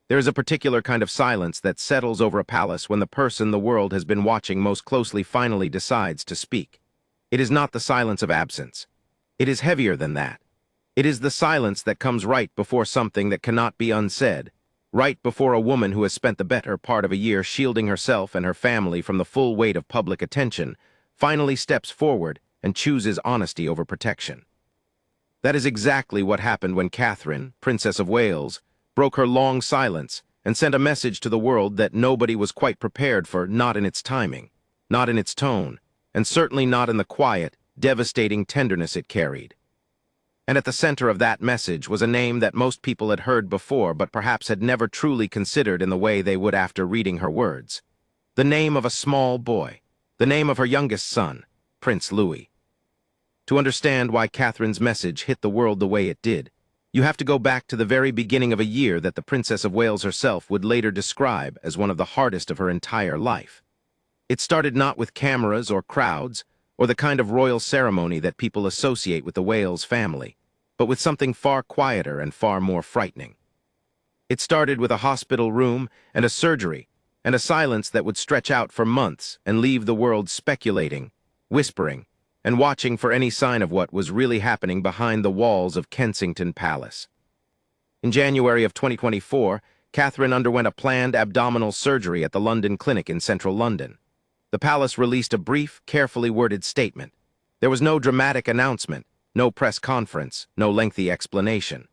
There is a particular kind of silence that settles over a palace when the person the world has been watching most closely finally decides to speak. It is not the silence of absence. It is heavier than that. It is the silence that comes right before something that cannot be unsaid, right before a woman who has spent the better part of a year shielding herself and her family from the full weight of public attention, finally steps forward and chooses honesty over protection. That is exactly what happened when Catherine, Princess of Wales, broke her long silence and sent a message to the world that nobody was quite prepared for, not in its timing, not in its tone, and certainly not in the quiet, devastating tenderness it carried. And at the center of that message was a name that most people had heard before but perhaps had never truly considered in the way they would after reading her words. The name of a small boy, the name of her youngest son, Prince Louis. To understand why Catherine's message hit the world the way it did, you have to go back to the very beginning of a year that the Princess of Wales herself would later describe as one of the hardest of her entire life. It started not with cameras or crowds, or the kind of royal ceremony that people associate with the Wales family, but with something far quieter and far more frightening. It started with a hospital room and a surgery, and a silence that would stretch out for months and leave the world speculating, whispering, and watching for any sign of what was really happening behind the walls of Kensington Palace. In January of 2024, Catherine underwent a planned abdominal surgery at the London Clinic in central London. The palace released a brief, carefully worded statement. There was no dramatic announcement, no press conference, no lengthy explanation.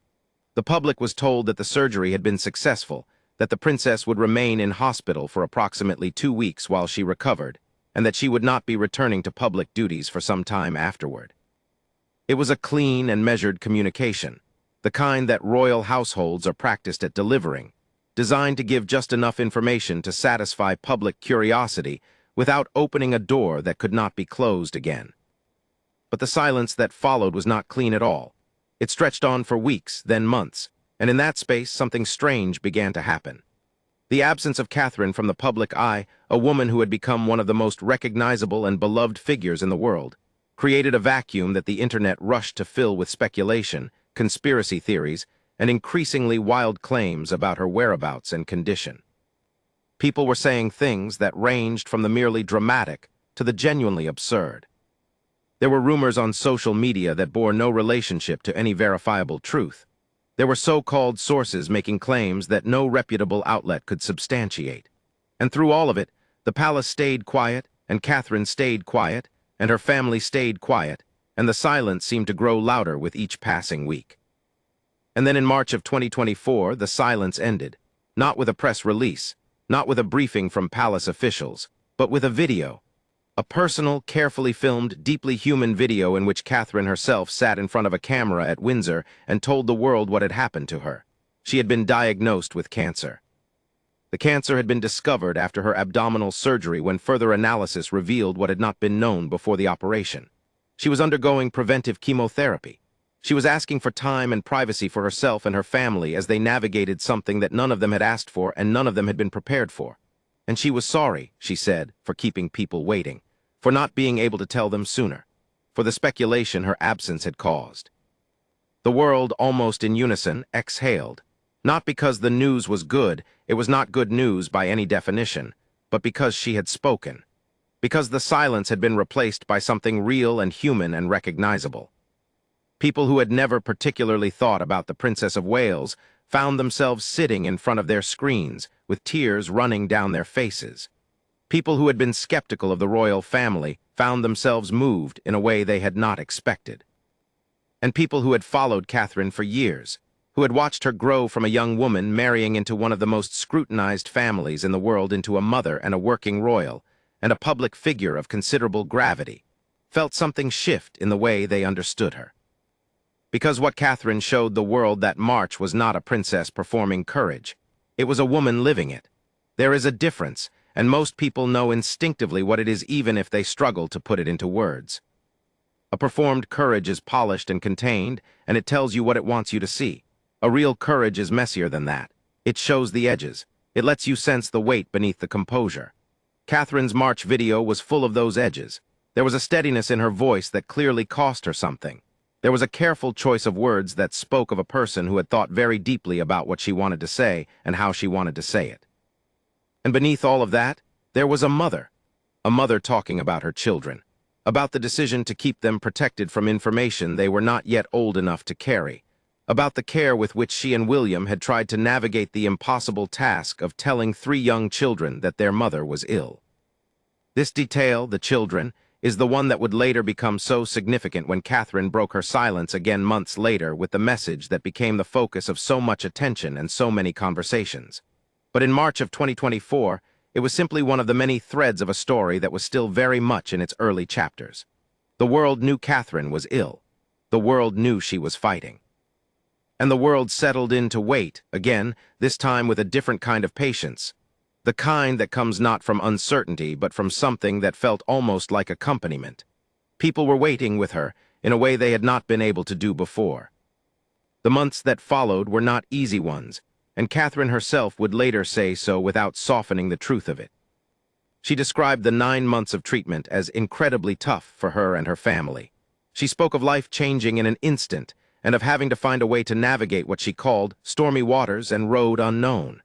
The public was told that the surgery had been successful, that the princess would remain in hospital for approximately 2 weeks while she recovered, and that she would not be returning to public duties for some time afterward. It was a clean and measured communication, the kind that royal households are practiced at delivering, designed to give just enough information to satisfy public curiosity without opening a door that could not be closed again. But the silence that followed was not clean at all. It stretched on for weeks, then months, and in that space something strange began to happen. The absence of Catherine from the public eye, a woman who had become one of the most recognizable and beloved figures in the world, created a vacuum that the internet rushed to fill with speculation, conspiracy theories, and increasingly wild claims about her whereabouts and condition. People were saying things that ranged from the merely dramatic to the genuinely absurd. There were rumors on social media that bore no relationship to any verifiable truth. There were so-called sources making claims that no reputable outlet could substantiate. And through all of it, the palace stayed quiet, and Catherine stayed quiet, and her family stayed quiet, and the silence seemed to grow louder with each passing week. And then in March of 2024, the silence ended, not with a press release, not with a briefing from palace officials, but with a video. A personal, carefully filmed, deeply human video in which Catherine herself sat in front of a camera at Windsor and told the world what had happened to her. She had been diagnosed with cancer. The cancer had been discovered after her abdominal surgery when further analysis revealed what had not been known before the operation. She was undergoing preventive chemotherapy. She was asking for time and privacy for herself and her family as they navigated something that none of them had asked for and none of them had been prepared for. And she was sorry, she said, for keeping people waiting, for not being able to tell them sooner, for the speculation her absence had caused. The world, almost in unison, exhaled, not because the news was good, it was not good news by any definition, but because she had spoken, because the silence had been replaced by something real and human and recognizable. People who had never particularly thought about the Princess of Wales found themselves sitting in front of their screens, with tears running down their faces. People who had been skeptical of the royal family found themselves moved in a way they had not expected. And people who had followed Catherine for years, who had watched her grow from a young woman marrying into one of the most scrutinized families in the world into a mother and a working royal, and a public figure of considerable gravity, felt something shift in the way they understood her. Because what Catherine showed the world that March was not a princess performing courage. It was a woman living it. There is a difference, and most people know instinctively what it is even if they struggle to put it into words. A performed courage is polished and contained, and it tells you what it wants you to see. A real courage is messier than that. It shows the edges. It lets you sense the weight beneath the composure. Catherine's March video was full of those edges. There was a steadiness in her voice that clearly cost her something. There was a careful choice of words that spoke of a person who had thought very deeply about what she wanted to say and how she wanted to say it. And beneath all of that, there was a mother talking about her children, about the decision to keep them protected from information they were not yet old enough to carry, about the care with which she and William had tried to navigate the impossible task of telling 3 young children that their mother was ill. This detail, the children, is the one that would later become so significant when Catherine broke her silence again months later with the message that became the focus of so much attention and so many conversations. But in March of 2024, it was simply one of the many threads of a story that was still very much in its early chapters. The world knew Catherine was ill. The world knew she was fighting. And the world settled in to wait, again, this time with a different kind of patience. The kind that comes not from uncertainty, but from something that felt almost like accompaniment. People were waiting with her in a way they had not been able to do before. The months that followed were not easy ones, and Catherine herself would later say so without softening the truth of it. She described the 9 months of treatment as incredibly tough for her and her family. She spoke of life changing in an instant and of having to find a way to navigate what she called stormy waters and road unknown.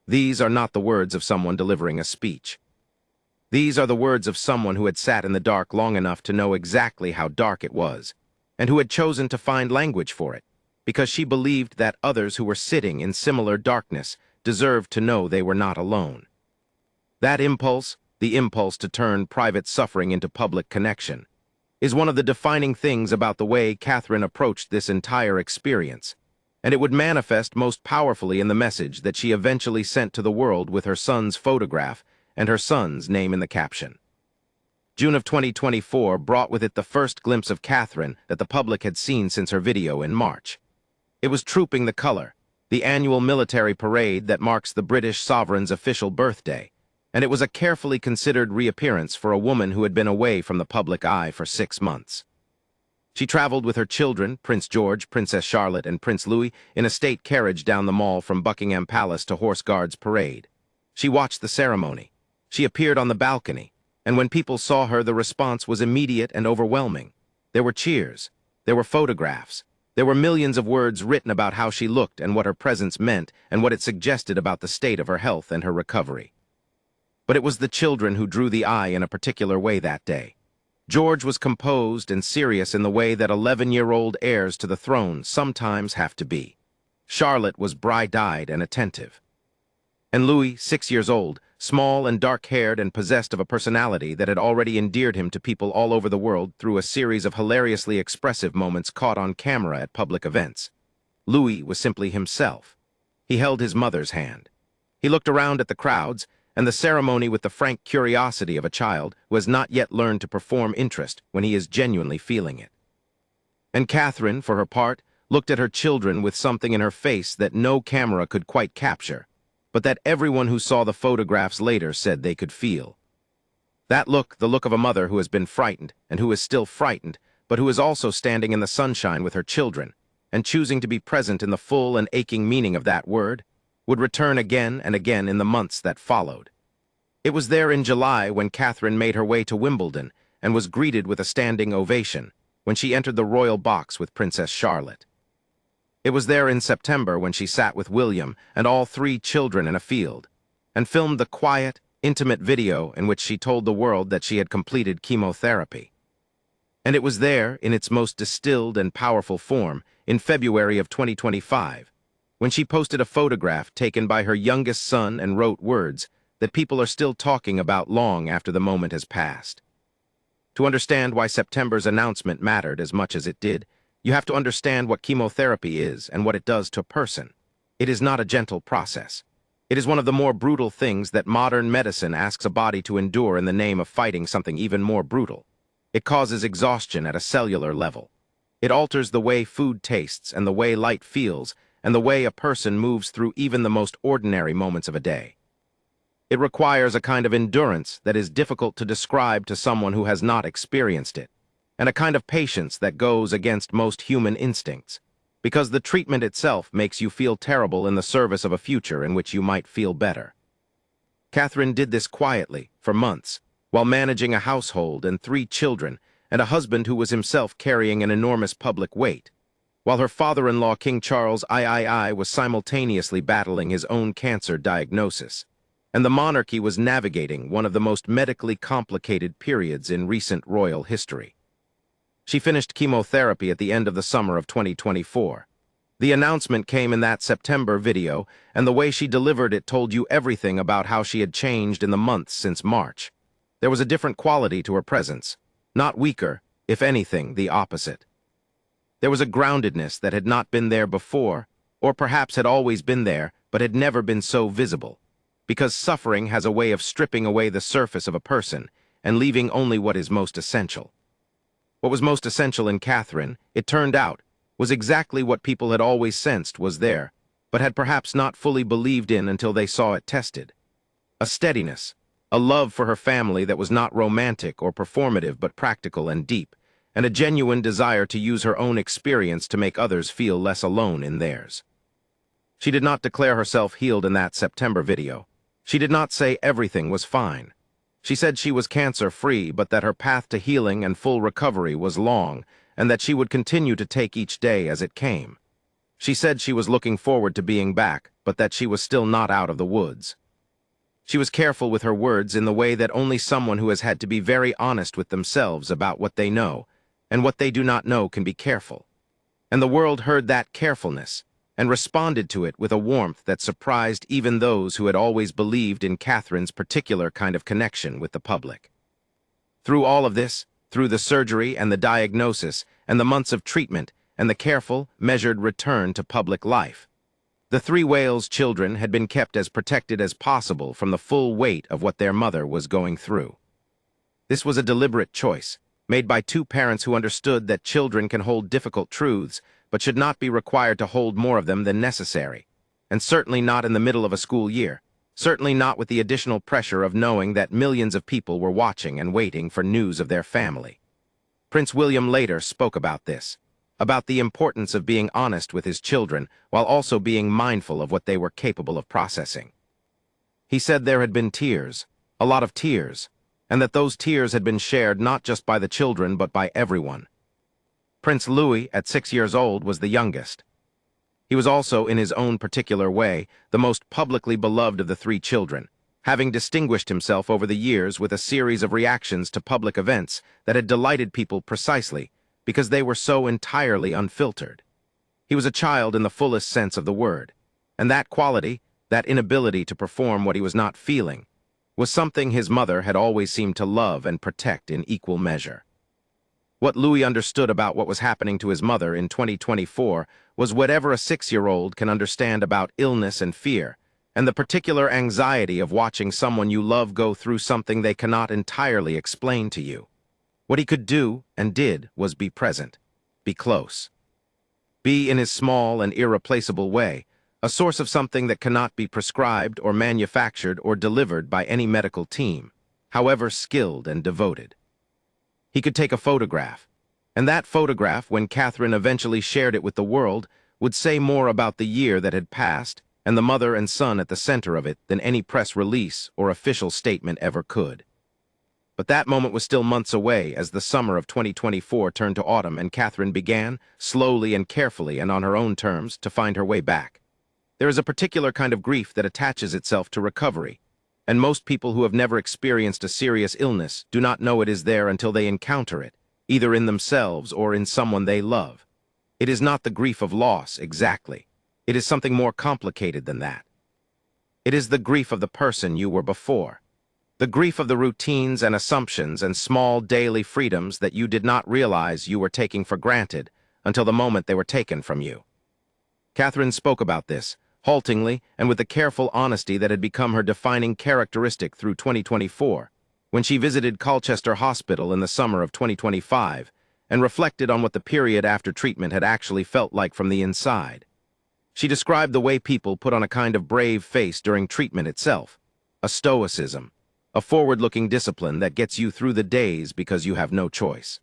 These are not the words of someone delivering a speech. These are the words of someone who had sat in the dark long enough to know exactly how dark it was, and who had chosen to find language for it, because she believed that others who were sitting in similar darkness deserved to know they were not alone. That impulse, the impulse to turn private suffering into public connection, is one of the defining things about the way Catherine approached this entire experience, and it would manifest most powerfully in the message that she eventually sent to the world with her son's photograph and her son's name in the caption. June of 2024 brought with it the first glimpse of Catherine that the public had seen since her video in March. It was Trooping the Colour, the annual military parade that marks the British sovereign's official birthday, and it was a carefully considered reappearance for a woman who had been away from the public eye for 6 months. She traveled with her children, Prince George, Princess Charlotte, and Prince Louis, in a state carriage down the mall from Buckingham Palace to Horse Guards Parade. She watched the ceremony. She appeared on the balcony, and when people saw her, the response was immediate and overwhelming. There were cheers. There were photographs. There were millions of words written about how she looked and what her presence meant and what it suggested about the state of her health and her recovery. But it was the children who drew the eye in a particular way that day. George was composed and serious in the way that 11-year-old heirs to the throne sometimes have to be. Charlotte was bright-eyed and attentive. And Louis, 6 years old, small and dark-haired and possessed of a personality that had already endeared him to people all over the world through a series of hilariously expressive moments caught on camera at public events. Louis was simply himself. He held his mother's hand. He looked around at the crowds and the ceremony with the frank curiosity of a child who has not yet learned to perform interest when he is genuinely feeling it. And Catherine, for her part, looked at her children with something in her face that no camera could quite capture, but that everyone who saw the photographs later said they could feel. That look, the look of a mother who has been frightened and who is still frightened, but who is also standing in the sunshine with her children and choosing to be present in the full and aching meaning of that word, would return again and again in the months that followed. It was there in July when Catherine made her way to Wimbledon and was greeted with a standing ovation when she entered the royal box with Princess Charlotte. It was there in September when she sat with William and all 3 children in a field and filmed the quiet, intimate video in which she told the world that she had completed chemotherapy. And it was there, in its most distilled and powerful form, in February of 2025, when she posted a photograph taken by her youngest son and wrote words that people are still talking about long after the moment has passed. To understand why September's announcement mattered as much as it did, you have to understand what chemotherapy is and what it does to a person. It is not a gentle process. It is one of the more brutal things that modern medicine asks a body to endure in the name of fighting something even more brutal. It causes exhaustion at a cellular level. It alters the way food tastes and the way light feels and the way a person moves through even the most ordinary moments of a day. It requires a kind of endurance that is difficult to describe to someone who has not experienced it, and a kind of patience that goes against most human instincts, because the treatment itself makes you feel terrible in the service of a future in which you might feel better. Catherine did this quietly, for months, while managing a household and 3 children, and a husband who was himself carrying an enormous public weight, while her father-in-law King Charles III was simultaneously battling his own cancer diagnosis, and the monarchy was navigating one of the most medically complicated periods in recent royal history. She finished chemotherapy at the end of the summer of 2024. The announcement came in that September video, and the way she delivered it told you everything about how she had changed in the months since March. There was a different quality to her presence, not weaker, if anything, the opposite. There was a groundedness that had not been there before, or perhaps had always been there, but had never been so visible, because suffering has a way of stripping away the surface of a person and leaving only what is most essential. What was most essential in Catherine, it turned out, was exactly what people had always sensed was there, but had perhaps not fully believed in until they saw it tested. A steadiness, a love for her family that was not romantic or performative but practical and deep, and a genuine desire to use her own experience to make others feel less alone in theirs. She did not declare herself healed in that September video. She did not say everything was fine. She said she was cancer-free, but that her path to healing and full recovery was long, and that she would continue to take each day as it came. She said she was looking forward to being back, but that she was still not out of the woods. She was careful with her words in the way that only someone who has had to be very honest with themselves about what they know and what they do not know can be careful. And the world heard that carefulness and responded to it with a warmth that surprised even those who had always believed in Catherine's particular kind of connection with the public. Through all of this, through the surgery and the diagnosis and the months of treatment and the careful, measured return to public life, the three Wales children had been kept as protected as possible from the full weight of what their mother was going through. This was a deliberate choice, made by two parents who understood that children can hold difficult truths, but should not be required to hold more of them than necessary, and certainly not in the middle of a school year, certainly not with the additional pressure of knowing that millions of people were watching and waiting for news of their family. Prince William later spoke about this, about the importance of being honest with his children while also being mindful of what they were capable of processing. He said there had been tears, a lot of tears, and that those tears had been shared not just by the children but by everyone. Prince Louis, at 6 years old, was the youngest. He was also, in his own particular way, the most publicly beloved of the three children, having distinguished himself over the years with a series of reactions to public events that had delighted people precisely because they were so entirely unfiltered. He was a child in the fullest sense of the word, and that quality, that inability to perform what he was not feeling, was something his mother had always seemed to love and protect in equal measure. What Louis understood about what was happening to his mother in 2024 was whatever a 6-year-old can understand about illness and fear, and the particular anxiety of watching someone you love go through something they cannot entirely explain to you. What he could do, and did, was be present, be close. Be, in his small and irreplaceable way, a source of something that cannot be prescribed or manufactured or delivered by any medical team, however skilled and devoted. He could take a photograph, and that photograph, when Catherine eventually shared it with the world, would say more about the year that had passed and the mother and son at the center of it than any press release or official statement ever could. But that moment was still months away as the summer of 2024 turned to autumn and Catherine began, slowly and carefully and on her own terms, to find her way back. There is a particular kind of grief that attaches itself to recovery, and most people who have never experienced a serious illness do not know it is there until they encounter it, either in themselves or in someone they love. It is not the grief of loss, exactly. It is something more complicated than that. It is the grief of the person you were before. The grief of the routines and assumptions and small daily freedoms that you did not realize you were taking for granted until the moment they were taken from you. Catherine spoke about this, haltingly and with the careful honesty that had become her defining characteristic through 2024, when she visited Colchester Hospital in the summer of 2025 and reflected on what the period after treatment had actually felt like from the inside. She described the way people put on a kind of brave face during treatment itself, a stoicism, a forward-looking discipline that gets you through the days because you have no choice.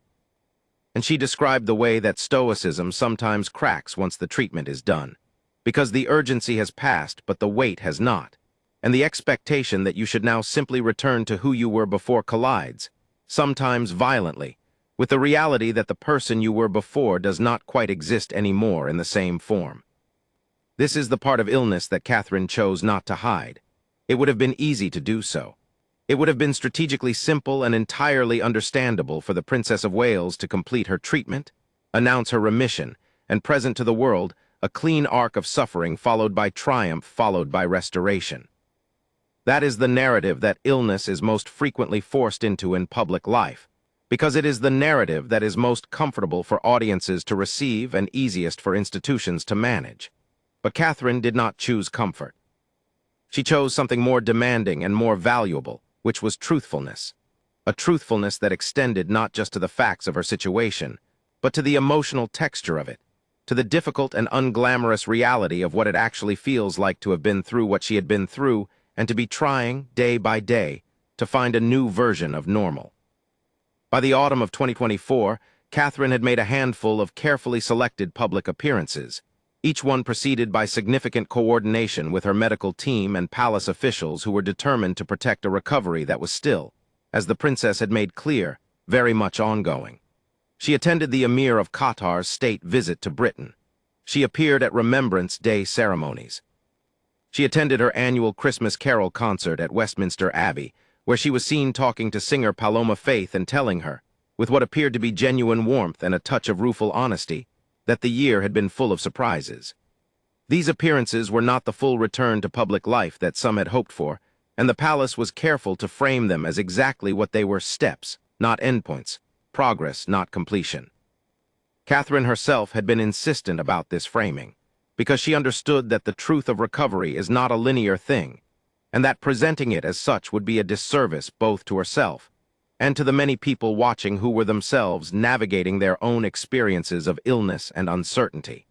And she described the way that stoicism sometimes cracks once the treatment is done, because the urgency has passed but the weight has not, and the expectation that you should now simply return to who you were before collides, sometimes violently, with the reality that the person you were before does not quite exist anymore in the same form. This is the part of illness that Catherine chose not to hide. It would have been easy to do so. It would have been strategically simple and entirely understandable for the Princess of Wales to complete her treatment, announce her remission, and present to the world a clean arc of suffering followed by triumph followed by restoration. That is the narrative that illness is most frequently forced into in public life, because it is the narrative that is most comfortable for audiences to receive and easiest for institutions to manage. But Catherine did not choose comfort. She chose something more demanding and more valuable, which was truthfulness. A truthfulness that extended not just to the facts of her situation, but to the emotional texture of it, to the difficult and unglamorous reality of what it actually feels like to have been through what she had been through and to be trying, day by day, to find a new version of normal. By the autumn of 2024, Catherine had made a handful of carefully selected public appearances, each one preceded by significant coordination with her medical team and palace officials who were determined to protect a recovery that was still, as the princess had made clear, very much ongoing. She attended the Emir of Qatar's state visit to Britain. She appeared at Remembrance Day ceremonies. She attended her annual Christmas Carol concert at Westminster Abbey, where she was seen talking to singer Paloma Faith and telling her, with what appeared to be genuine warmth and a touch of rueful honesty, that the year had been full of surprises. These appearances were not the full return to public life that some had hoped for, and the palace was careful to frame them as exactly what they were: steps, not endpoints, progress, not completion. Catherine herself had been insistent about this framing, because she understood that the truth of recovery is not a linear thing, and that presenting it as such would be a disservice both to herself and to the many people watching who were themselves navigating their own experiences of illness and uncertainty.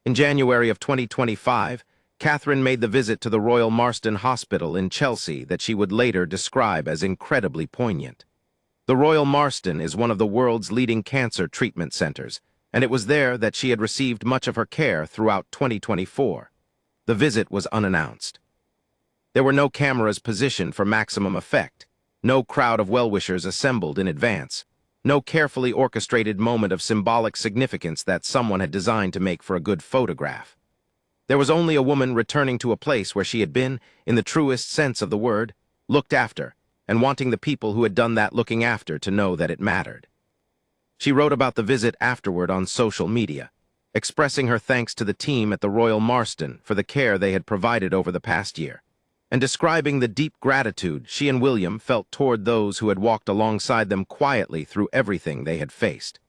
In January of 2025, Catherine made the visit to the Royal Marsden Hospital in Chelsea that she would later describe as incredibly poignant. The Royal Marsden is one of the world's leading cancer treatment centers, and it was there that she had received much of her care throughout 2024. The visit was unannounced. There were no cameras positioned for maximum effect, no crowd of well-wishers assembled in advance, no carefully orchestrated moment of symbolic significance that someone had designed to make for a good photograph. There was only a woman returning to a place where she had been, in the truest sense of the word, looked after, and wanting the people who had done that looking after to know that it mattered. She wrote about the visit afterward on social media, expressing her thanks to the team at the Royal Marsden for the care they had provided over the past year, and describing the deep gratitude she and William felt toward those who had walked alongside them quietly through everything they had faced.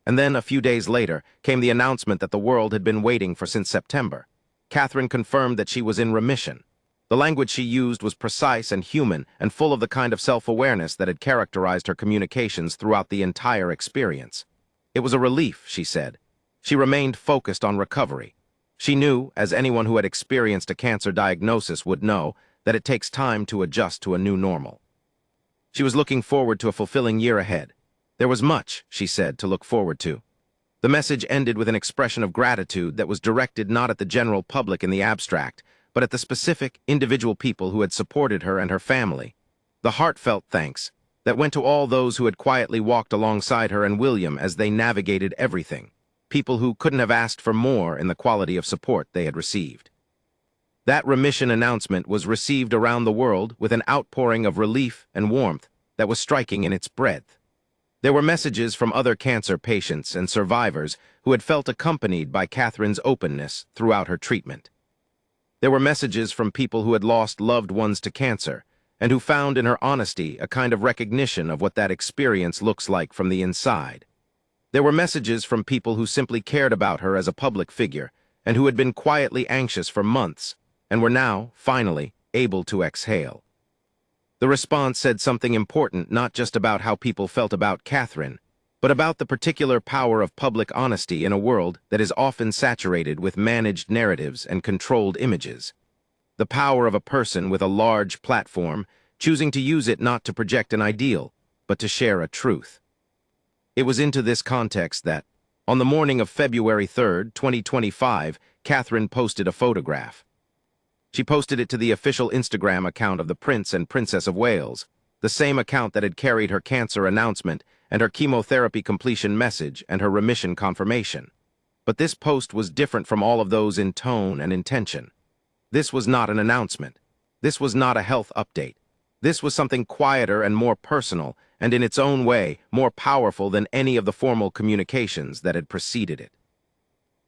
And then, a few days later, came the announcement that the world had been waiting for since September. Catherine confirmed that she was in remission. The language she used was precise and human and full of the kind of self-awareness that had characterized her communications throughout the entire experience. It was a relief, she said. She remained focused on recovery. She knew, as anyone who had experienced a cancer diagnosis would know, that it takes time to adjust to a new normal. She was looking forward to a fulfilling year ahead. There was much, she said, to look forward to. The message ended with an expression of gratitude that was directed not at the general public in the abstract, but at the specific, individual people who had supported her and her family. The heartfelt thanks that went to all those who had quietly walked alongside her and William as they navigated everything. People who couldn't have asked for more in the quality of support they had received. That remission announcement was received around the world with an outpouring of relief and warmth that was striking in its breadth. There were messages from other cancer patients and survivors who had felt accompanied by Catherine's openness throughout her treatment. There were messages from people who had lost loved ones to cancer and who found in her honesty a kind of recognition of what that experience looks like from the inside. There were messages from people who simply cared about her as a public figure and who had been quietly anxious for months and were now, finally, able to exhale. The response said something important not just about how people felt about Catherine, but about the particular power of public honesty in a world that is often saturated with managed narratives and controlled images. The power of a person with a large platform choosing to use it not to project an ideal, but to share a truth. It was into this context that, on the morning of February 3rd, 2025, Catherine posted a photograph. She posted it to the official Instagram account of the Prince and Princess of Wales, the same account that had carried her cancer announcement and her chemotherapy completion message and her remission confirmation. But this post was different from all of those in tone and intention. This was not an announcement. This was not a health update. This was something quieter and more personal, and in its own way, more powerful than any of the formal communications that had preceded it.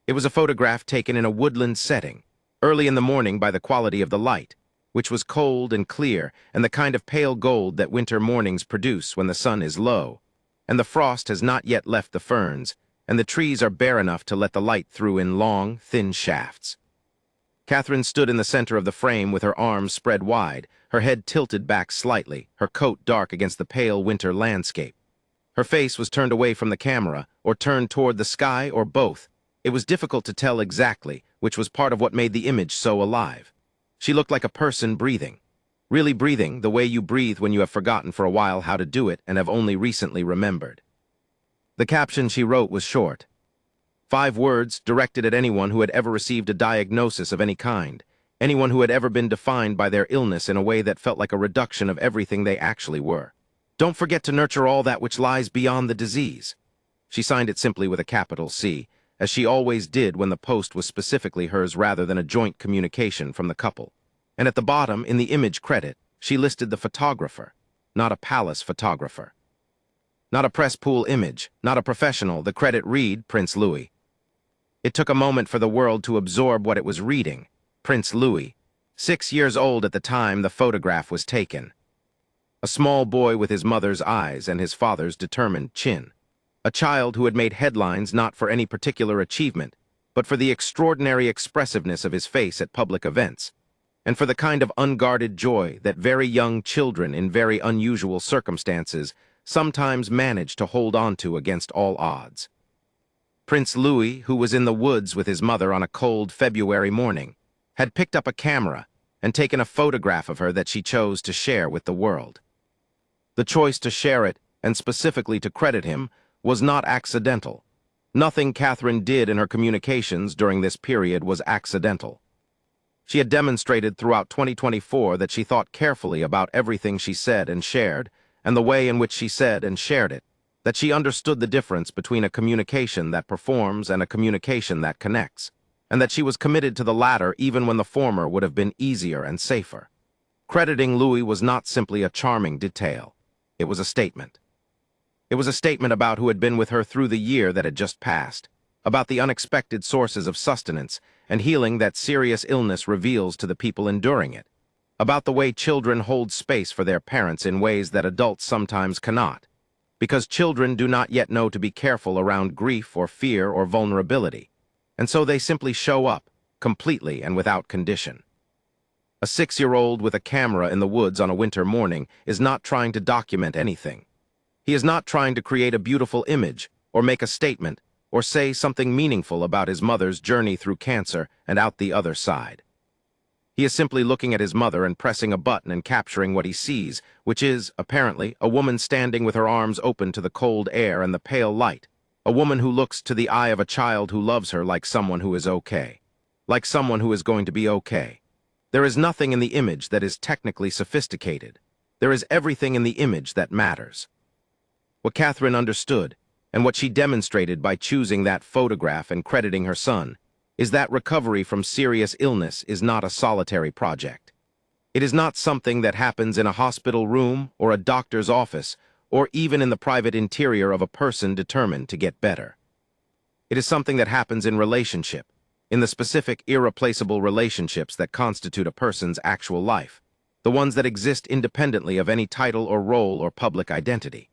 It was a photograph taken in a woodland setting, early in the morning by the quality of the light, which was cold and clear and the kind of pale gold that winter mornings produce when the sun is low, and the frost has not yet left the ferns, and the trees are bare enough to let the light through in long, thin shafts. Catherine stood in the center of the frame with her arms spread wide, her head tilted back slightly, her coat dark against the pale winter landscape. Her face was turned away from the camera, or turned toward the sky, or both. It was difficult to tell exactly, which was part of what made the image so alive. She looked like a person breathing. Really breathing the way you breathe when you have forgotten for a while how to do it and have only recently remembered. The caption she wrote was short. 5 words directed at anyone who had ever received a diagnosis of any kind, anyone who had ever been defined by their illness in a way that felt like a reduction of everything they actually were. Don't forget to nurture all that which lies beyond the disease. She signed it simply with a capital C, as she always did when the post was specifically hers rather than a joint communication from the couple. And at the bottom, in the image credit, she listed the photographer, not a palace photographer. Not a press pool image, not a professional, the credit read Prince Louis. It took a moment for the world to absorb what it was reading. Prince Louis, 6 years old at the time the photograph was taken. A small boy with his mother's eyes and his father's determined chin. A child who had made headlines not for any particular achievement, but for the extraordinary expressiveness of his face at public events, and for the kind of unguarded joy that very young children in very unusual circumstances sometimes manage to hold on to against all odds. Prince Louis, who was in the woods with his mother on a cold February morning, had picked up a camera and taken a photograph of her that she chose to share with the world. The choice to share it, and specifically to credit him, was not accidental. Nothing Catherine did in her communications during this period was accidental. She had demonstrated throughout 2024 that she thought carefully about everything she said and shared, and the way in which she said and shared it, that she understood the difference between a communication that performs and a communication that connects, and that she was committed to the latter even when the former would have been easier and safer. Crediting Louis was not simply a charming detail. It was a statement. It was a statement about who had been with her through the year that had just passed, about the unexpected sources of sustenance and healing that serious illness reveals to the people enduring it, about the way children hold space for their parents in ways that adults sometimes cannot, because children do not yet know to be careful around grief or fear or vulnerability, and so they simply show up, completely and without condition. A 6-year-old with a camera in the woods on a winter morning is not trying to document anything. He is not trying to create a beautiful image, or make a statement, or say something meaningful about his mother's journey through cancer and out the other side. He is simply looking at his mother and pressing a button and capturing what he sees, which is, apparently, a woman standing with her arms open to the cold air and the pale light, a woman who looks to the eye of a child who loves her like someone who is okay, like someone who is going to be okay. There is nothing in the image that is technically sophisticated. There is everything in the image that matters. What Catherine understood, and what she demonstrated by choosing that photograph and crediting her son, is that recovery from serious illness is not a solitary project. It is not something that happens in a hospital room or a doctor's office or even in the private interior of a person determined to get better. It is something that happens in relationship, in the specific irreplaceable relationships that constitute a person's actual life, the ones that exist independently of any title or role or public identity.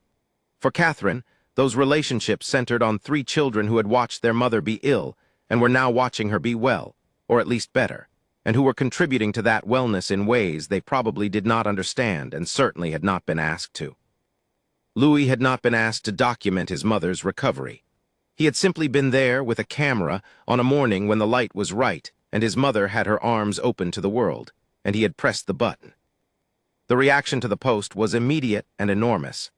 For Catherine, those relationships centered on 3 children who had watched their mother be ill and were now watching her be well, or at least better, and who were contributing to that wellness in ways they probably did not understand and certainly had not been asked to. Louis had not been asked to document his mother's recovery. He had simply been there with a camera on a morning when the light was right and his mother had her arms open to the world, and he had pressed the button. The reaction to the post was immediate and enormous.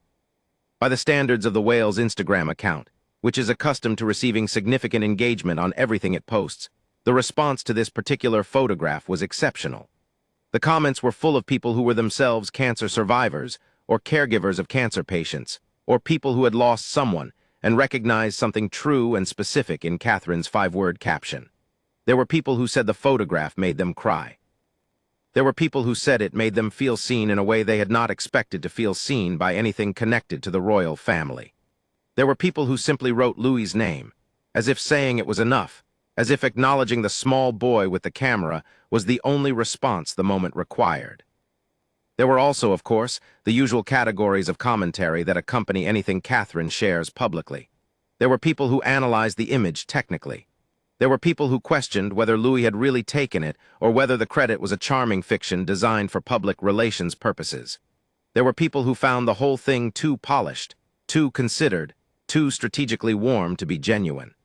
By the standards of the Wales Instagram account, which is accustomed to receiving significant engagement on everything it posts, the response to this particular photograph was exceptional. The comments were full of people who were themselves cancer survivors or caregivers of cancer patients, or people who had lost someone and recognized something true and specific in Catherine's 5-word caption. There were people who said the photograph made them cry. There were people who said it made them feel seen in a way they had not expected to feel seen by anything connected to the royal family. There were people who simply wrote Louis's name, as if saying it was enough, as if acknowledging the small boy with the camera was the only response the moment required. There were also, of course, the usual categories of commentary that accompany anything Catherine shares publicly. There were people who analyzed the image technically. There were people who questioned whether Louis had really taken it or whether the credit was a charming fiction designed for public relations purposes. There were people who found the whole thing too polished, too considered, too strategically warm to be genuine.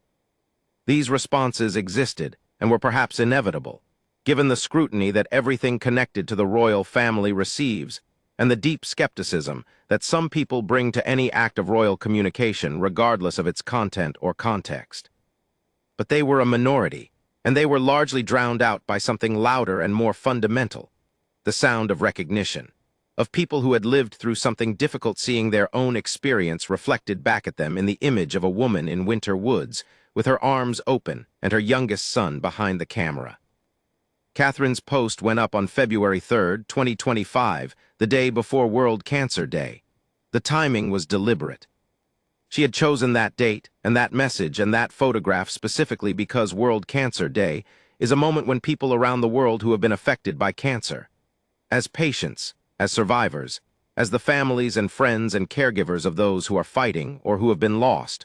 These responses existed and were perhaps inevitable, given the scrutiny that everything connected to the royal family receives and the deep skepticism that some people bring to any act of royal communication regardless of its content or context. But they were a minority, and they were largely drowned out by something louder and more fundamental, the sound of recognition, of people who had lived through something difficult, seeing their own experience reflected back at them in the image of a woman in winter woods with her arms open and her youngest son behind the camera. Catherine's post went up on February 3, 2025, the day before World Cancer Day. The timing was deliberate. She had chosen that date and that message and that photograph specifically because World Cancer Day is a moment when people around the world who have been affected by cancer, as patients, as survivors, as the families and friends and caregivers of those who are fighting or who have been lost,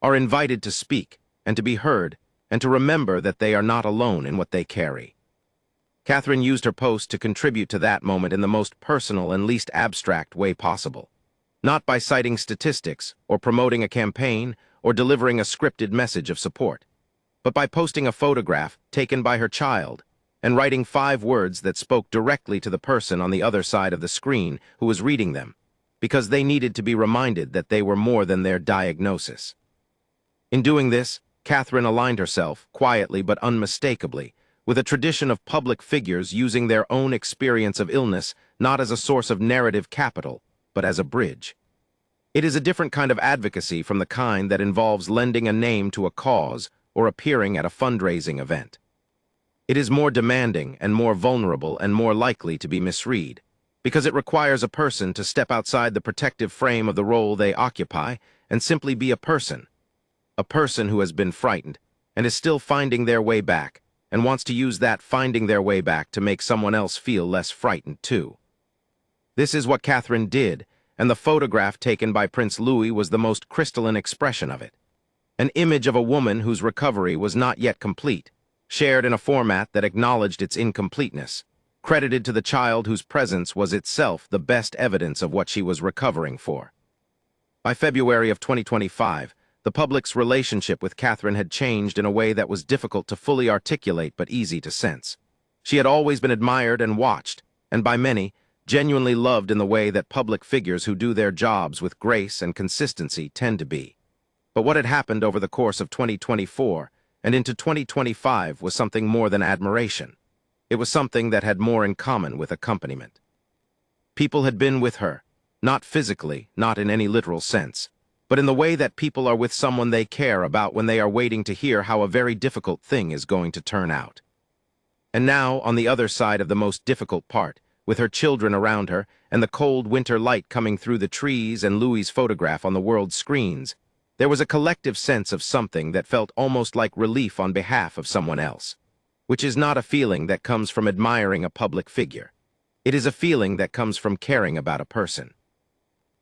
are invited to speak and to be heard and to remember that they are not alone in what they carry. Catherine used her post to contribute to that moment in the most personal and least abstract way possible, not by citing statistics or promoting a campaign or delivering a scripted message of support, but by posting a photograph taken by her child and writing 5 words that spoke directly to the person on the other side of the screen who was reading them, because they needed to be reminded that they were more than their diagnosis. In doing this, Catherine aligned herself, quietly but unmistakably, with a tradition of public figures using their own experience of illness not as a source of narrative capital, but as a bridge. It is a different kind of advocacy from the kind that involves lending a name to a cause or appearing at a fundraising event. It is more demanding and more vulnerable and more likely to be misread, because it requires a person to step outside the protective frame of the role they occupy and simply be a person who has been frightened and is still finding their way back and wants to use that finding their way back to make someone else feel less frightened too. This is what Catherine did, and the photograph taken by Prince Louis was the most crystalline expression of it. An image of a woman whose recovery was not yet complete, shared in a format that acknowledged its incompleteness, credited to the child whose presence was itself the best evidence of what she was recovering for. By February of 2025, the public's relationship with Catherine had changed in a way that was difficult to fully articulate but easy to sense. She had always been admired and watched, and by many, genuinely loved in the way that public figures who do their jobs with grace and consistency tend to be. But what had happened over the course of 2024 and into 2025 was something more than admiration. It was something that had more in common with accompaniment. People had been with her, not physically, not in any literal sense, but in the way that people are with someone they care about when they are waiting to hear how a very difficult thing is going to turn out. And now, on the other side of the most difficult part, with her children around her and the cold winter light coming through the trees and Louis's photograph on the world's screens, there was a collective sense of something that felt almost like relief on behalf of someone else, which is not a feeling that comes from admiring a public figure. It is a feeling that comes from caring about a person.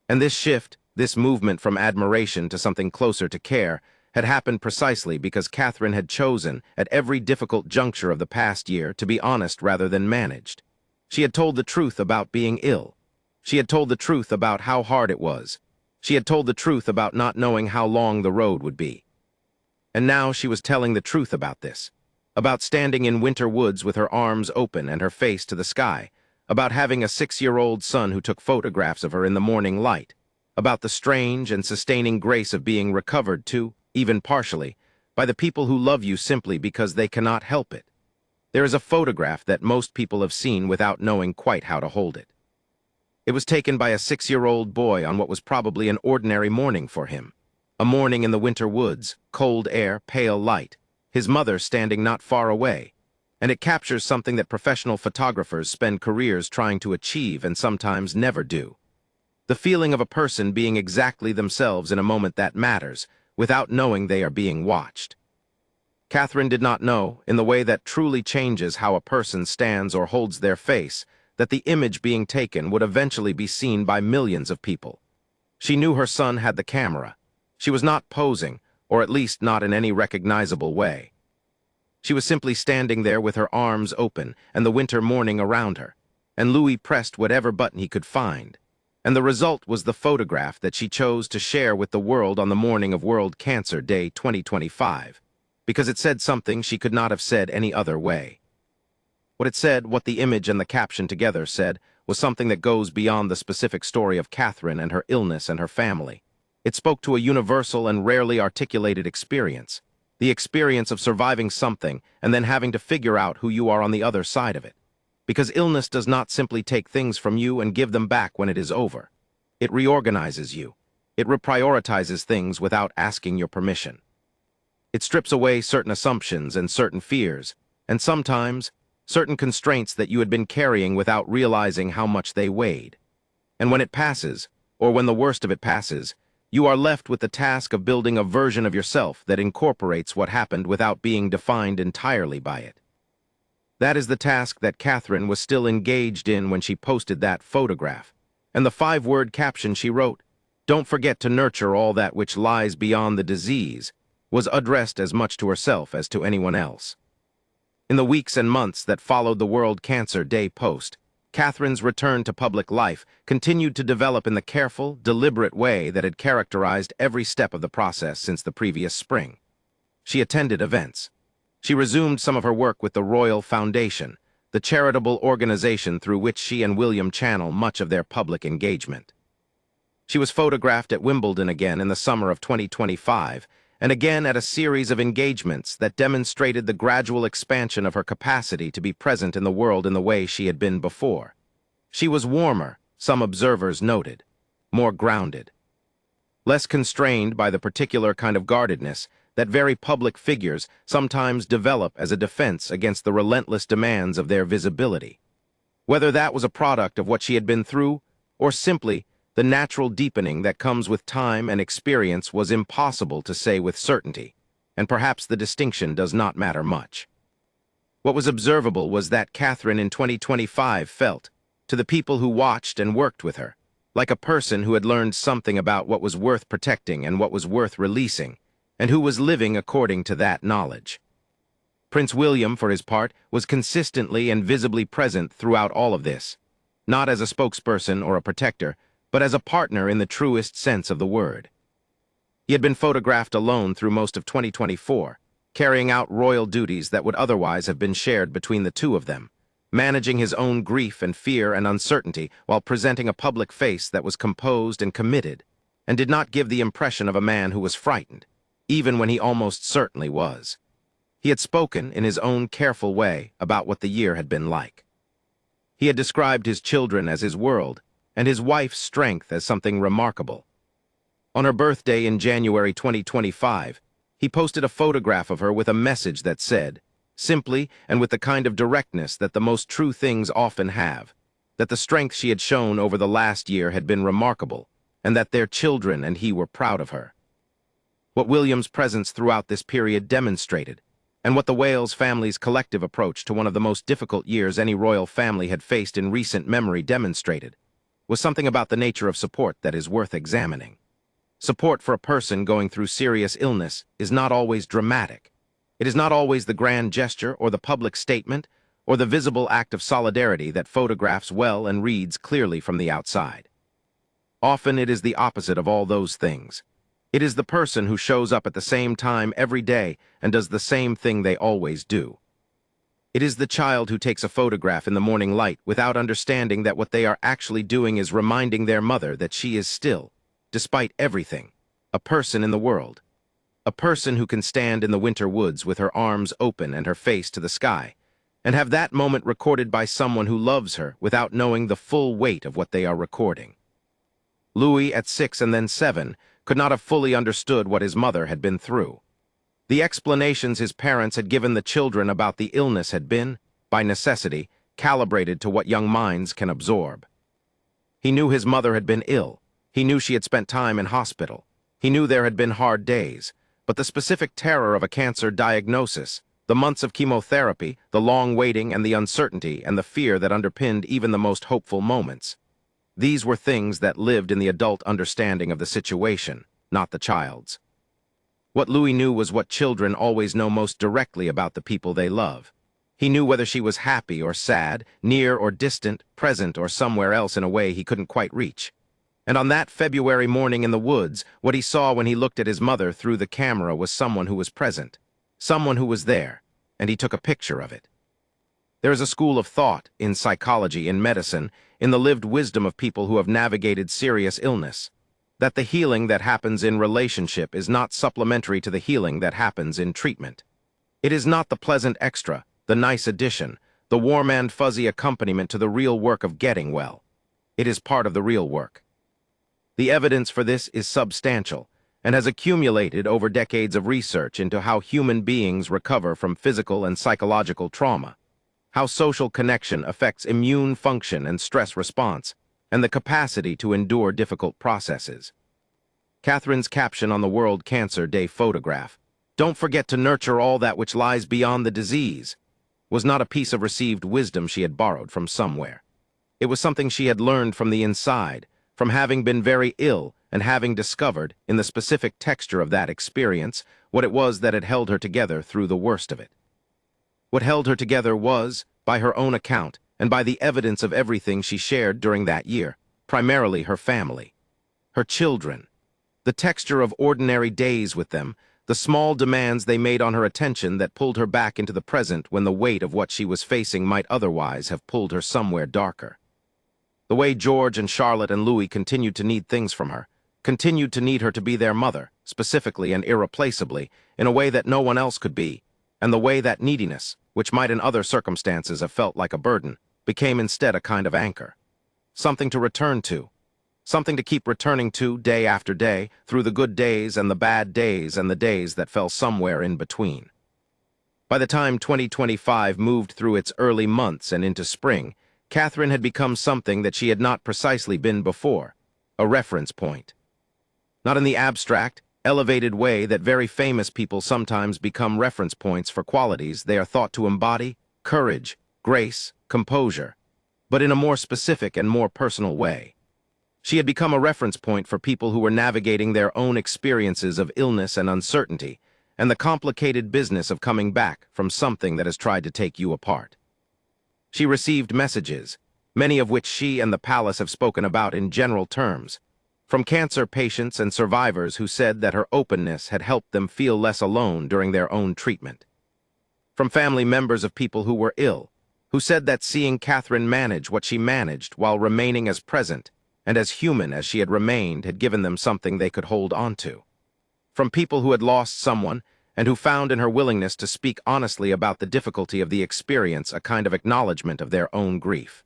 And this shift, this movement from admiration to something closer to care, had happened precisely because Catherine had chosen, at every difficult juncture of the past year, to be honest rather than managed. She had told the truth about being ill. She had told the truth about how hard it was. She had told the truth about not knowing how long the road would be. And now she was telling the truth about this, about standing in winter woods with her arms open and her face to the sky, about having a 6-year-old son who took photographs of her in the morning light, about the strange and sustaining grace of being recovered too, even partially, by the people who love you simply because they cannot help it. There is a photograph that most people have seen without knowing quite how to hold it. It was taken by a 6-year-old boy on what was probably an ordinary morning for him. A morning in the winter woods, cold air, pale light, his mother standing not far away, and it captures something that professional photographers spend careers trying to achieve and sometimes never do. The feeling of a person being exactly themselves in a moment that matters, without knowing they are being watched. Catherine did not know, in the way that truly changes how a person stands or holds their face, that the image being taken would eventually be seen by millions of people. She knew her son had the camera. She was not posing, or at least not in any recognizable way. She was simply standing there with her arms open and the winter morning around her, and Louis pressed whatever button he could find. And the result was the photograph that she chose to share with the world on the morning of World Cancer Day 2025, because it said something she could not have said any other way. What it said, what the image and the caption together said, was something that goes beyond the specific story of Catherine and her illness and her family. It spoke to a universal and rarely articulated experience, the experience of surviving something and then having to figure out who you are on the other side of it. Because illness does not simply take things from you and give them back when it is over. It reorganizes you. It reprioritizes things without asking your permission. It strips away certain assumptions and certain fears, and sometimes certain constraints that you had been carrying without realizing how much they weighed. And when it passes, or when the worst of it passes, you are left with the task of building a version of yourself that incorporates what happened without being defined entirely by it. That is the task that Catherine was still engaged in when she posted that photograph, and the 5-word caption she wrote, "Don't forget to nurture all that which lies beyond the disease," was addressed as much to herself as to anyone else. In the weeks and months that followed the World Cancer Day post, Catherine's return to public life continued to develop in the careful, deliberate way that had characterized every step of the process since the previous spring. She attended events. She resumed some of her work with the Royal Foundation, the charitable organization through which she and William channel much of their public engagement. She was photographed at Wimbledon again in the summer of 2025, and again at a series of engagements that demonstrated the gradual expansion of her capacity to be present in the world in the way she had been before. She was warmer, some observers noted, more grounded, less constrained by the particular kind of guardedness that very public figures sometimes develop as a defense against the relentless demands of their visibility. Whether that was a product of what she had been through, or simply the natural deepening that comes with time and experience, was impossible to say with certainty, and perhaps the distinction does not matter much. What was observable was that Catherine in 2025 felt, to the people who watched and worked with her, like a person who had learned something about what was worth protecting and what was worth releasing, and who was living according to that knowledge. Prince William, for his part, was consistently and visibly present throughout all of this, not as a spokesperson or a protector, but as a partner in the truest sense of the word. He had been photographed alone through most of 2024, carrying out royal duties that would otherwise have been shared between the two of them, managing his own grief and fear and uncertainty while presenting a public face that was composed and committed, and did not give the impression of a man who was frightened, even when he almost certainly was. He had spoken in his own careful way about what the year had been like. He had described his children as his world, and his wife's strength as something remarkable. On her birthday in January 2025, he posted a photograph of her with a message that said, simply and with the kind of directness that the most true things often have, that the strength she had shown over the last year had been remarkable, and that their children and he were proud of her. What William's presence throughout this period demonstrated, and what the Wales family's collective approach to one of the most difficult years any royal family had faced in recent memory demonstrated, was something about the nature of support that is worth examining. Support for a person going through serious illness is not always dramatic. It is not always the grand gesture or the public statement or the visible act of solidarity that photographs well and reads clearly from the outside. Often it is the opposite of all those things. It is the person who shows up at the same time every day and does the same thing they always do. It is the child who takes a photograph in the morning light without understanding that what they are actually doing is reminding their mother that she is still, despite everything, a person in the world. A person who can stand in the winter woods with her arms open and her face to the sky, and have that moment recorded by someone who loves her without knowing the full weight of what they are recording. Louis, at 6 and then 7, could not have fully understood what his mother had been through. The explanations his parents had given the children about the illness had been, by necessity, calibrated to what young minds can absorb. He knew his mother had been ill. He knew she had spent time in hospital. He knew there had been hard days, but the specific terror of a cancer diagnosis, the months of chemotherapy, the long waiting and the uncertainty and the fear that underpinned even the most hopeful moments. These were things that lived in the adult understanding of the situation, not the child's. What Louis knew was what children always know most directly about the people they love. He knew whether she was happy or sad, near or distant, present or somewhere else in a way he couldn't quite reach. And on that February morning in the woods, what he saw when he looked at his mother through the camera was someone who was present, someone who was there, and he took a picture of it. There is a school of thought, in psychology, in medicine, in the lived wisdom of people who have navigated serious illness, that the healing that happens in relationship is not supplementary to the healing that happens in treatment. It is not the pleasant extra, the nice addition, the warm and fuzzy accompaniment to the real work of getting well. It is part of the real work. The evidence for this is substantial and has accumulated over decades of research into how human beings recover from physical and psychological trauma, how social connection affects immune function and stress response, and the capacity to endure difficult processes. Catherine's caption on the World Cancer Day photograph, "Don't forget to nurture all that which lies beyond the disease," was not a piece of received wisdom she had borrowed from somewhere. It was something she had learned from the inside, from having been very ill and having discovered, in the specific texture of that experience, what it was that had held her together through the worst of it. What held her together was, by her own account, and by the evidence of everything she shared during that year, primarily her family, her children, the texture of ordinary days with them, the small demands they made on her attention that pulled her back into the present when the weight of what she was facing might otherwise have pulled her somewhere darker. The way George and Charlotte and Louis continued to need things from her, continued to need her to be their mother, specifically and irreplaceably, in a way that no one else could be, and the way that neediness, which might in other circumstances have felt like a burden, became instead a kind of anchor. Something to return to. Something to keep returning to day after day, through the good days and the bad days and the days that fell somewhere in between. By the time 2025 moved through its early months and into spring, Catherine had become something that she had not precisely been before, a reference point. Not in the abstract, elevated way that very famous people sometimes become reference points for qualities they are thought to embody, courage, grace, composure, but in a more specific and more personal way. She had become a reference point for people who were navigating their own experiences of illness and uncertainty, and the complicated business of coming back from something that has tried to take you apart. She received messages, many of which she and the palace have spoken about in general terms, from cancer patients and survivors who said that her openness had helped them feel less alone during their own treatment. From family members of people who were ill, who said that seeing Catherine manage what she managed while remaining as present and as human as she had remained had given them something they could hold on to. From people who had lost someone and who found in her willingness to speak honestly about the difficulty of the experience a kind of acknowledgement of their own grief.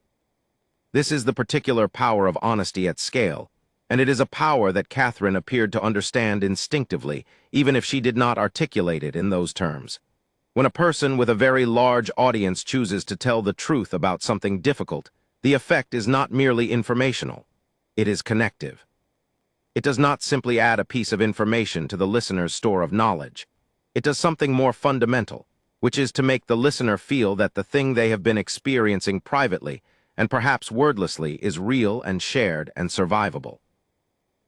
This is the particular power of honesty at scale, and it is a power that Catherine appeared to understand instinctively, even if she did not articulate it in those terms. When a person with a very large audience chooses to tell the truth about something difficult, the effect is not merely informational. It is connective. It does not simply add a piece of information to the listener's store of knowledge. It does something more fundamental, which is to make the listener feel that the thing they have been experiencing privately, and perhaps wordlessly, is real and shared and survivable.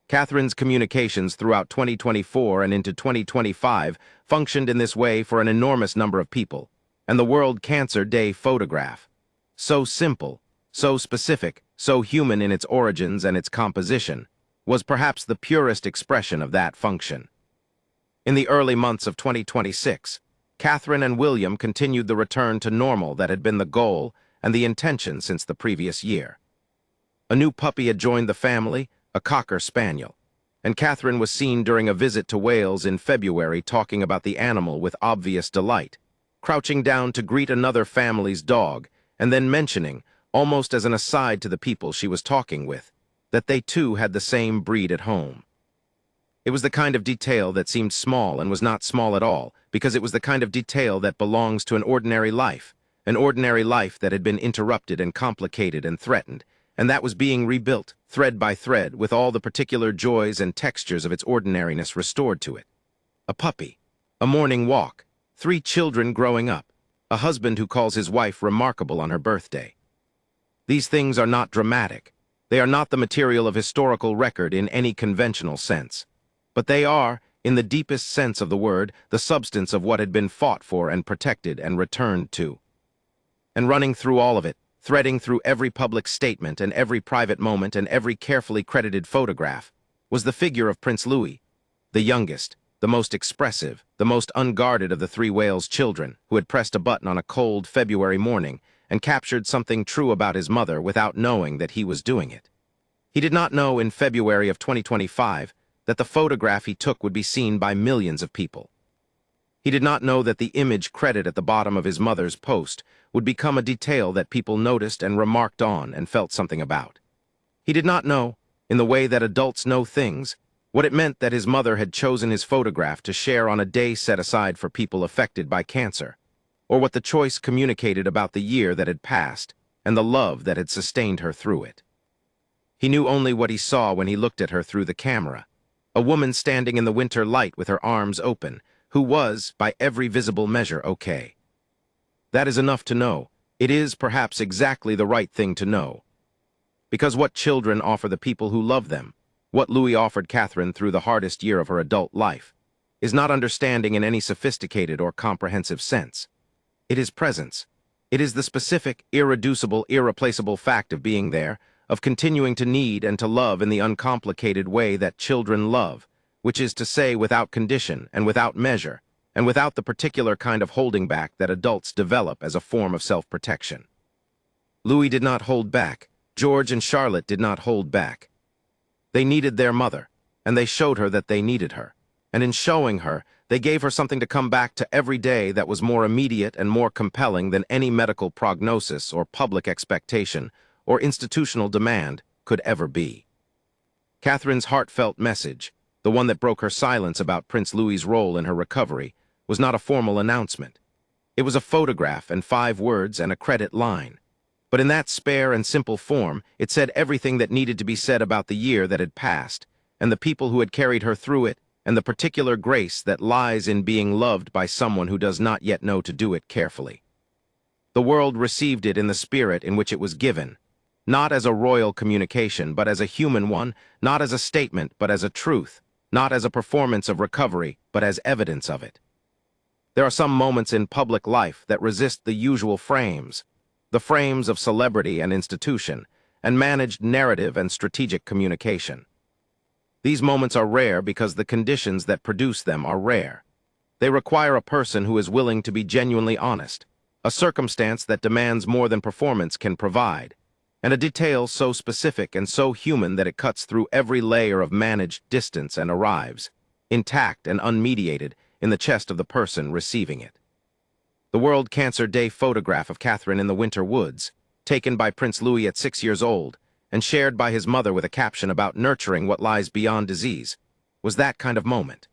Catherine's communications throughout 2024 and into 2025 functioned in this way for an enormous number of people, and the World Cancer Day photograph, so simple, so specific, so human in its origins and its composition, was perhaps the purest expression of that function. In the early months of 2026, Catherine and William continued the return to normal that had been the goal and the intention since the previous year. A new puppy had joined the family, a Cocker Spaniel, and Catherine was seen during a visit to Wales in February talking about the animal with obvious delight, crouching down to greet another family's dog, and then mentioning, almost as an aside to the people she was talking with, that they too had the same breed at home. It was the kind of detail that seemed small and was not small at all, because it was the kind of detail that belongs to an ordinary life that had been interrupted and complicated and threatened, and that was being rebuilt, thread by thread, with all the particular joys and textures of its ordinariness restored to it. A puppy, a morning walk, 3 children growing up, a husband who calls his wife remarkable on her birthday. These things are not dramatic. They are not the material of historical record in any conventional sense. But they are, in the deepest sense of the word, the substance of what had been fought for and protected and returned to. And running through all of it, threading through every public statement and every private moment and every carefully credited photograph, was the figure of Prince Louis, the youngest, the most expressive, the most unguarded of the 3 Wales children, who had pressed a button on a cold February morning and captured something true about his mother without knowing that he was doing it. He did not know in February of 2025 that the photograph he took would be seen by millions of people. He did not know that the image credit at the bottom of his mother's post would become a detail that people noticed and remarked on and felt something about. He did not know, in the way that adults know things, what it meant that his mother had chosen his photograph to share on a day set aside for people affected by cancer, or what the choice communicated about the year that had passed and the love that had sustained her through it. He knew only what he saw when he looked at her through the camera, a woman standing in the winter light with her arms open, who was, by every visible measure, okay. That is enough to know. It is, perhaps, exactly the right thing to know. Because what children offer the people who love them, what Louis offered Catherine through the hardest year of her adult life, is not understanding in any sophisticated or comprehensive sense. It is presence. It is the specific, irreducible, irreplaceable fact of being there, of continuing to need and to love in the uncomplicated way that children love, which is to say without condition and without measure, and without the particular kind of holding back that adults develop as a form of self-protection. Louis did not hold back. George and Charlotte did not hold back. They needed their mother, and they showed her that they needed her. And in showing her, they gave her something to come back to every day that was more immediate and more compelling than any medical prognosis or public expectation or institutional demand could ever be. Catherine's heartfelt message, the one that broke her silence about Prince Louis's role in her recovery, was not a formal announcement. It was a photograph and 5 words and a credit line. But in that spare and simple form, it said everything that needed to be said about the year that had passed, and the people who had carried her through it, and the particular grace that lies in being loved by someone who does not yet know to do it carefully. The world received it in the spirit in which it was given, not as a royal communication, but as a human one, not as a statement, but as a truth, not as a performance of recovery, but as evidence of it. There are some moments in public life that resist the usual frames, the frames of celebrity and institution, and managed narrative and strategic communication. These moments are rare because the conditions that produce them are rare. They require a person who is willing to be genuinely honest, a circumstance that demands more than performance can provide, and a detail so specific and so human that it cuts through every layer of managed distance and arrives, intact and unmediated, in the chest of the person receiving it. The World Cancer Day photograph of Catherine in the winter woods, taken by Prince Louis at 6 years old, and shared by his mother with a caption about nurturing what lies beyond disease, was that kind of moment.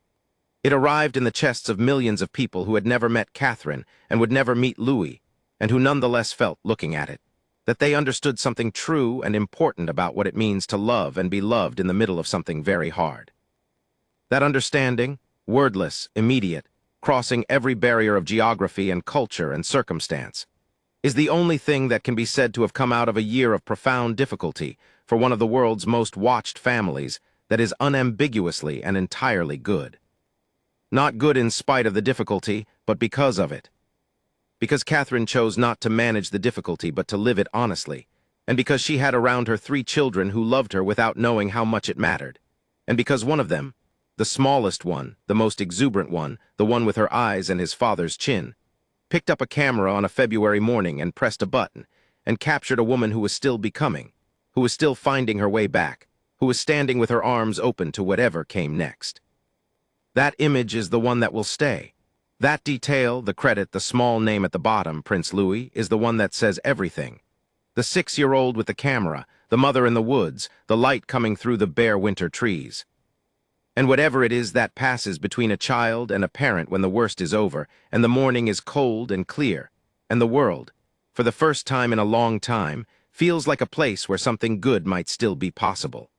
It arrived in the chests of millions of people who had never met Catherine and would never meet Louis, and who nonetheless felt, looking at it, that they understood something true and important about what it means to love and be loved in the middle of something very hard. That understanding, wordless, immediate, crossing every barrier of geography and culture and circumstance, is the only thing that can be said to have come out of a year of profound difficulty for one of the world's most watched families that is unambiguously and entirely good. Not good in spite of the difficulty, but because of it. Because Catherine chose not to manage the difficulty but to live it honestly, and because she had around her 3 children who loved her without knowing how much it mattered, and because one of them, the smallest one, the most exuberant one, the one with her eyes and his father's chin, picked up a camera on a February morning and pressed a button, and captured a woman who was still becoming, who was still finding her way back, who was standing with her arms open to whatever came next. That image is the one that will stay. That detail, the credit, the small name at the bottom, Prince Louis, is the one that says everything. The 6-year-old with the camera, the mother in the woods, the light coming through the bare winter trees. And whatever it is that passes between a child and a parent when the worst is over, and the morning is cold and clear, and the world, for the first time in a long time, feels like a place where something good might still be possible.